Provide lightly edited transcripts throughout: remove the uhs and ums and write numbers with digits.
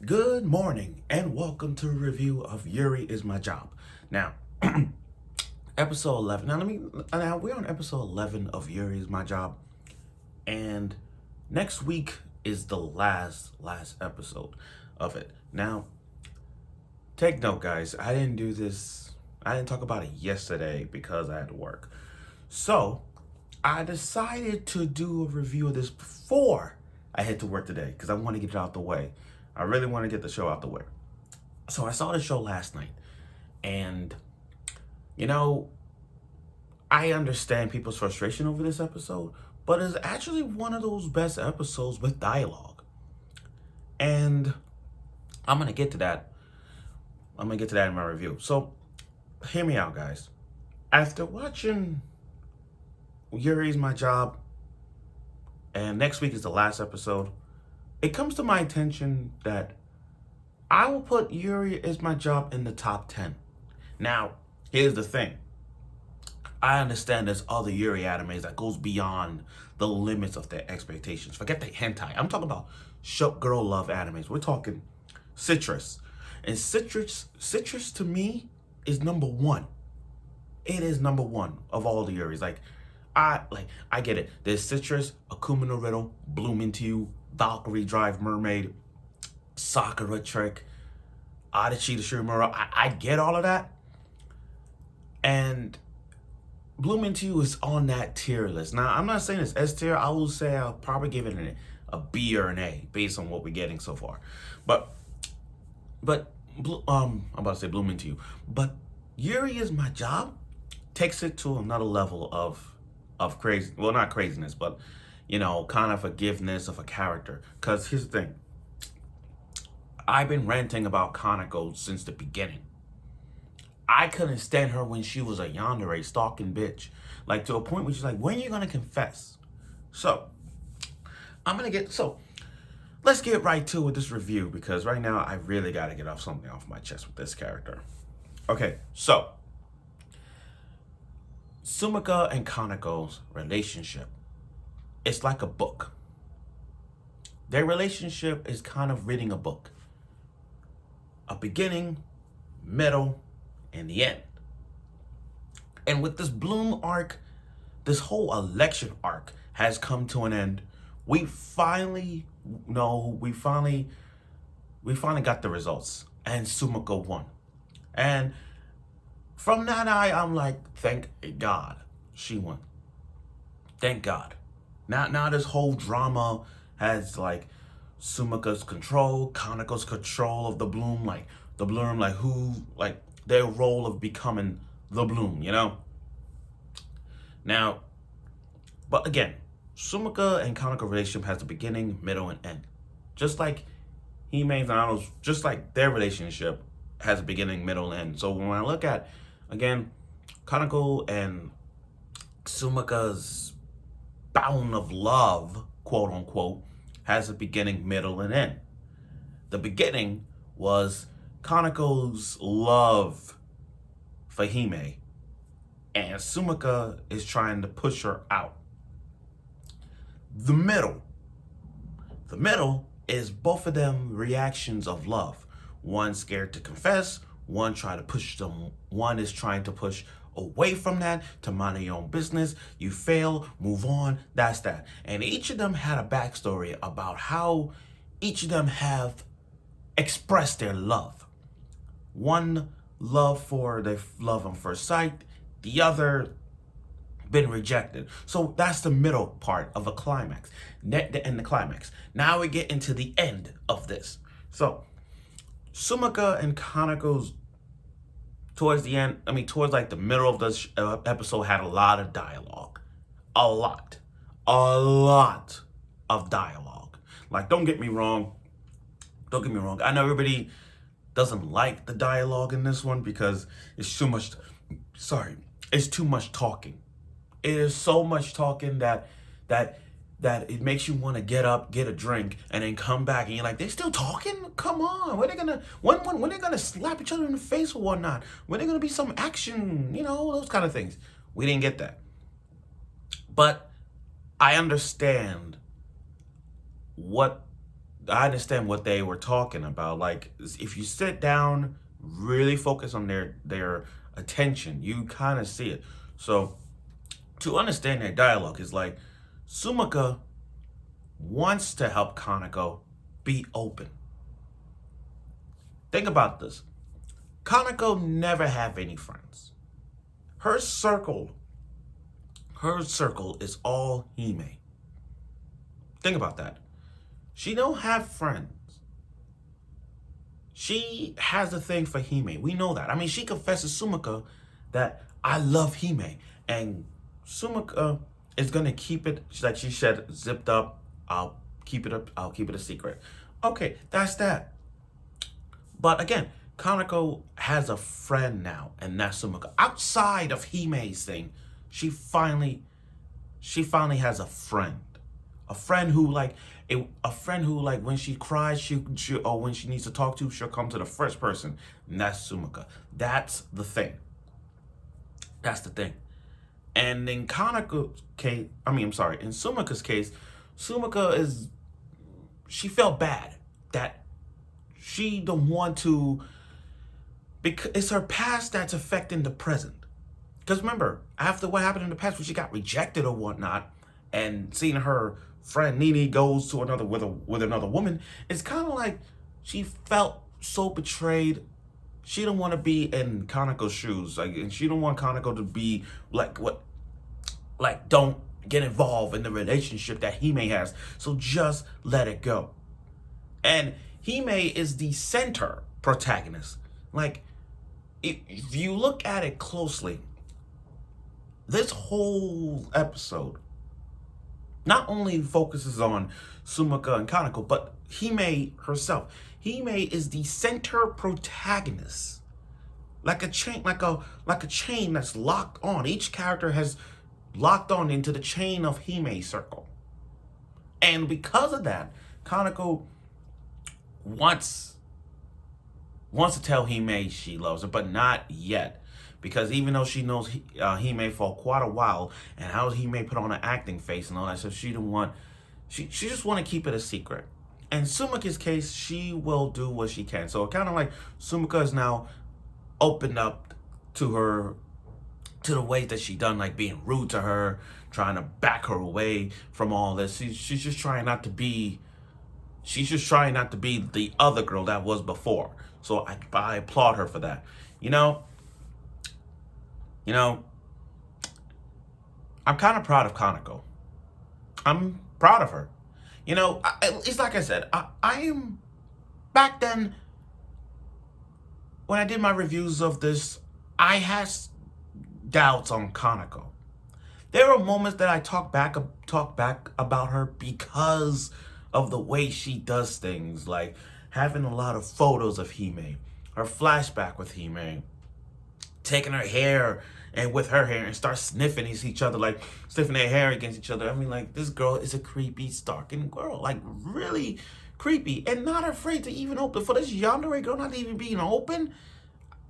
Good morning and welcome to a review of Yuri is My Job. Now, episode 11. Now we're on episode 11 of Yuri is My Job, and next week is the last episode of it. Now, take note, guys. I didn't talk about it yesterday because I had to work. So, I decided to do a review of this before I head to work today because I want to get it out the way. I really want to get the show out the way. So I saw the show last night, and you know, I understand people's frustration over this episode, but it's actually one of those best episodes with dialogue. And I'm gonna get to that. I'm gonna get to that in my review. So hear me out, guys. After watching Yuri's My Job, and next week is the last episode, it comes to my attention that I will put Yuri is My Job in the top 10. Now, here's the thing. I understand there's other Yuri animes that goes beyond the limits of their expectations. Forget the hentai. I'm talking about girl love animes. We're talking Citrus. And Citrus to me is number one. It is number one of all the Yuris. I get it. There's Citrus, Akuma no Riddle, Bloom Into You, Valkyrie Drive Mermaid, Sakura Trick, Adachi the Shirimura. I get all of that. And Bloom Into You is on that tier list. Now, I'm not saying it's S tier. I will say I'll probably give it a B or an A based on what we're getting so far. But I'm about to say Bloom Into You. But Yuri is My Job takes it to another level of crazy. Well, not craziness, but kind of forgiveness of a character. Because here's the thing. I've been ranting about Kanoko since the beginning. I couldn't stand her when she was a yandere stalking bitch. Like, to a point where she's like, when are you going to confess? So, let's get right to with this review, because right now I really got to get off something off my chest with this character. Okay, so, Sumika and Kanako's relationship, it's like a book. Their relationship is kind of reading a book. A beginning, middle, and the end. And with this Bloom arc, this whole election arc has come to an end. We finally got the results, and Sumika won. And from that I'm like, thank God she won. Thank God. Now this whole drama has like Sumika's control, Kanako's control of the Bloom, like who, like their role of becoming the Bloom, Now, but again, Sumika and Kanoko relationship has a beginning, middle, and end. Just like Hime and Ano's, just like their relationship has a beginning, middle, and end. So when I look at, again, Kanoko and Sumika's bound of love, quote unquote, has a beginning, middle, and end. The beginning was Kanako's love for Hime, and Sumika is trying to push her out. The middle is both of them reactions of love. One scared to confess, one trying to push them, one is trying to push away from that to mind your own business. You fail, move on, that's that. And each of them had a backstory about how each of them have expressed their love. One love for their love on first sight, the other been rejected. So that's the middle part of a climax. And the climax. Now we get into the end of this. So Sumika and Kanako's towards the end, towards like the middle of this episode, had a lot of dialogue. A lot of dialogue. Like, don't get me wrong. I know everybody doesn't like the dialogue in this one because it's too much. It's too much talking. It is so much talking that it makes you want to get up, get a drink, and then come back, and you're like, they're still talking? Come on, when they gonna slap each other in the face or whatnot? When they gonna be some action? Those kind of things. We didn't get that, but I understand what I understand what they were talking about. Like, if you sit down, really focus on their attention, you kind of see it. So to understand their dialogue is like Sumika wants to help Kanako be open. Think about this. Kanako never have any friends. Her circle, her circle is all Hime. Think about that. She don't have friends. She has a thing for Hime. We know that. I mean, she confesses Sumika that I love Hime. And Sumika is gonna keep it, like she said, zipped up. I'll keep it up. I'll keep it a secret. Okay, that's that. But again, Kanako has a friend now, and that's Sumika. Outside of Hime's thing, she finally has a friend. A friend who a friend who like when she cries, she or when she needs to talk to, she'll come to the first person, and that's Sumika. That's the thing. That's the thing. And in Kanako's case, in Sumika's case, she felt bad that she don't want to, because it's her past that's affecting the present. Because remember, after what happened in the past when she got rejected or whatnot, and seeing her friend Nini goes to another with another woman, it's kind of like she felt so betrayed. She don't want to be in Kanako's shoes, like, and she don't want Kanako to be don't get involved in the relationship that Hime has. So just let it go. And Hime is the center protagonist. Like, if you look at it closely, this whole episode not only focuses on Sumika and Kanako, but Hime herself. Hime is the center protagonist. Like a chain that's locked on. Each character has locked on into the chain of Hime's circle. And because of that, Kanako wants to tell Hime she loves her, but not yet. Because even though she knows Hime for quite a while, and how Hime put on an acting face and all that stuff, she just want to keep it a secret. In Sumika's case, she will do what she can. So kind of like Sumika is now opened up to the ways that she done, like being rude to her, trying to back her away from all this. She's just trying not to be the other girl that was before. So I applaud her for that. You know, I'm kind of proud of Kanako. I'm proud of her. It's like I said, I am, back then, when I did my reviews of this, I had doubts on Kanako. There were moments that I talk back about her because of the way she does things, like having a lot of photos of Hime, her flashback with Hime, taking her hair and with her hair and start sniffing each other, like sniffing their hair against each other. I mean, like, this girl is a creepy, stalking girl, like really creepy, and not afraid to even open. For this yandere girl not even being open,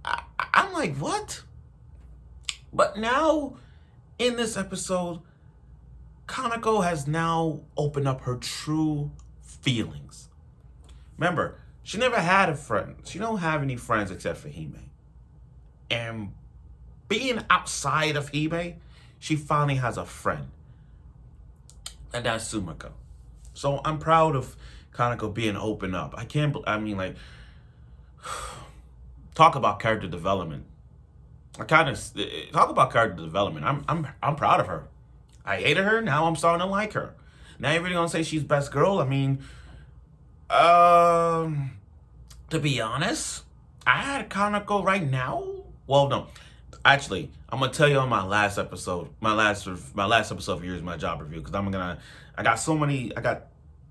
I'm like, what? But now, in this episode, Kanako has now opened up her true feelings. Remember, she never had a friend. She don't have any friends except for Hime. And being outside of Hime, she finally has a friend. And that's Sumika. So I'm proud of Kanako being open up. Talk about character development. Talk about character development. I'm proud of her. I hated her, now I'm starting to like her. Now you're really gonna say she's best girl? I mean, to be honest, I had Kanako right now. Well, no, actually, I'm gonna tell you on my last episode of Yuri's My Job review, because I got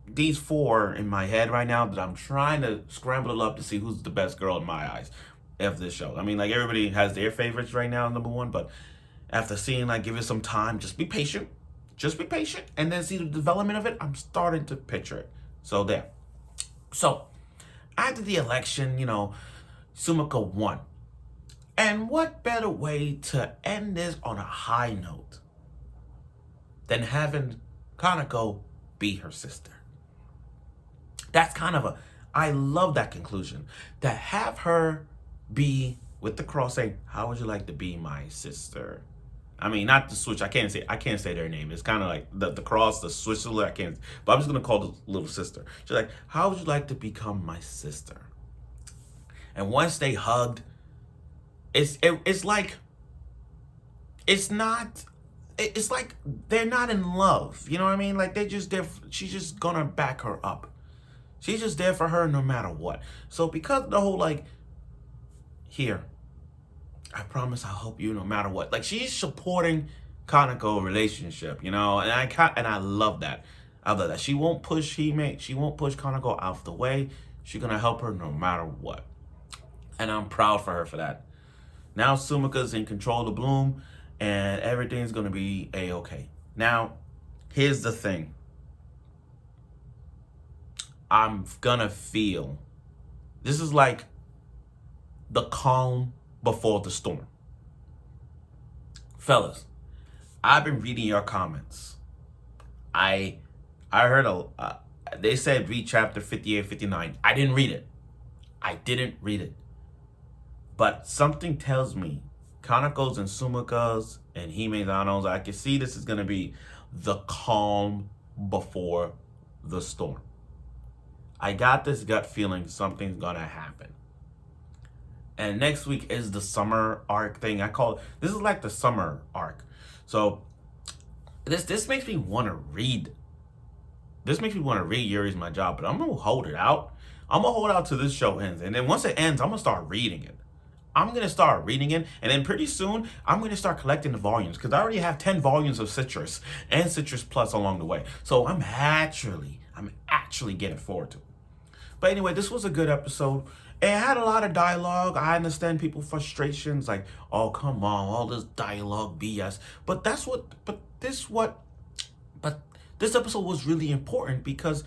these four in my head right now that I'm trying to scramble it up to see who's the best girl in my eyes of this show. I mean, like, everybody has their favorites right now, number one, but after seeing, like, give it some time, just be patient, and then see the development of it, I'm starting to picture it. So there. So, after the election, Sumika won. And what better way to end this on a high note than having Kanako be her sister? That's kind of I love that conclusion. To have her be with the cross saying, how would you like to be my sister? I mean, not the switch. I can't say their name. It's kind of like the cross, the switch. I can't. But I'm just gonna call the little sister. She's like, how would you like to become my sister? And once they hugged, it's like it's not. It's like they're not in love. You know what I mean? Like they just there. She's just gonna back her up. She's just there for her no matter what. So because the whole like, here, I promise I'll help you no matter what. Like she's supporting Kanoko relationship, you know, and I love that. I love that. She won't push Hime. She won't push Kanoko out of the way. She's gonna help her no matter what, and I'm proud for her for that. Now Sumika's in control of the bloom, and everything's gonna be a-okay. Now, here's the thing. I'm gonna feel this is like the calm before the storm. Fellas, I've been reading your comments. I heard they said read chapter 58, 59. I didn't read it. But something tells me Kanako's and Sumika's and Hime's Ano's, I can see this is going to be the calm before the storm. I got this gut feeling something's going to happen. And next week is the summer arc thing. This is like the summer arc. So this makes me want to read. This makes me want to read Yuri's My Job, but I'm going to hold it out. I'm going to hold out till this show ends. And then once it ends, I'm going to start reading it. I'm going to start reading it. And then pretty soon, I'm going to start collecting the volumes. Because I already have 10 volumes of Citrus and Citrus Plus along the way. So I'm actually getting forward to it. But anyway, this was a good episode. It had a lot of dialogue. I understand people's frustrations. Like, oh, come on, all this dialogue BS. But this episode was really important because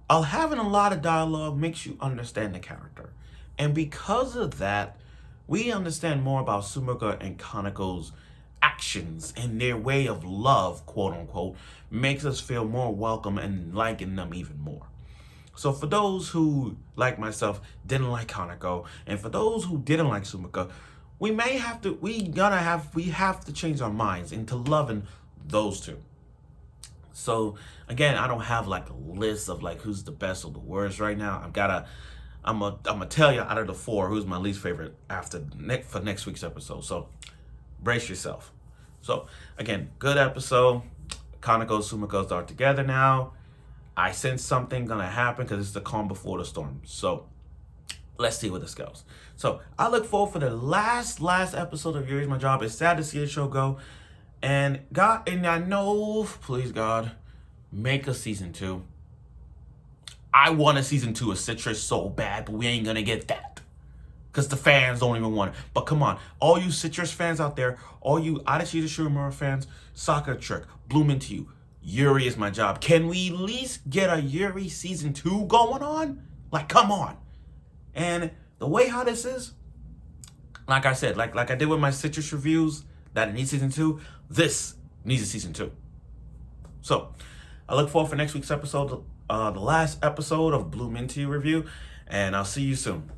having a lot of dialogue makes you understand the character. And because of that, we understand more about Sumika and Kanako's actions and their way of love, quote unquote, makes us feel more welcome and liking them even more. So for those who, like myself, didn't like Kanoko, and for those who didn't like Sumika, we have to change our minds into loving those two. So again, I don't have like a list of like who's the best or the worst right now. I'm gonna tell you out of the 4 who's my least favorite for next week's episode. So brace yourself. So again, good episode. Kanoko and Sumika are together now. I sense something gonna happen because it's the calm before the storm. So let's see where this goes. So I look forward for the last episode of Yuri's My Job. It's sad to see the show go. And I know, please God, make a season 2. I want a season 2 of Citrus so bad, but we ain't gonna get that. Because the fans don't even want it. But come on, all you Citrus fans out there, all you Adachi the Shurumura fans, Soccer Trick, Bloom Into You, Yuri Is My Job. Can we at least get a Yuri season 2 going on? Like, come on. And the way how this is, like I said, like I did with my Citrus reviews, that it needs season 2, this needs a season 2. So, I look forward for next week's episode, the last episode of Bloom Into You review, and I'll see you soon.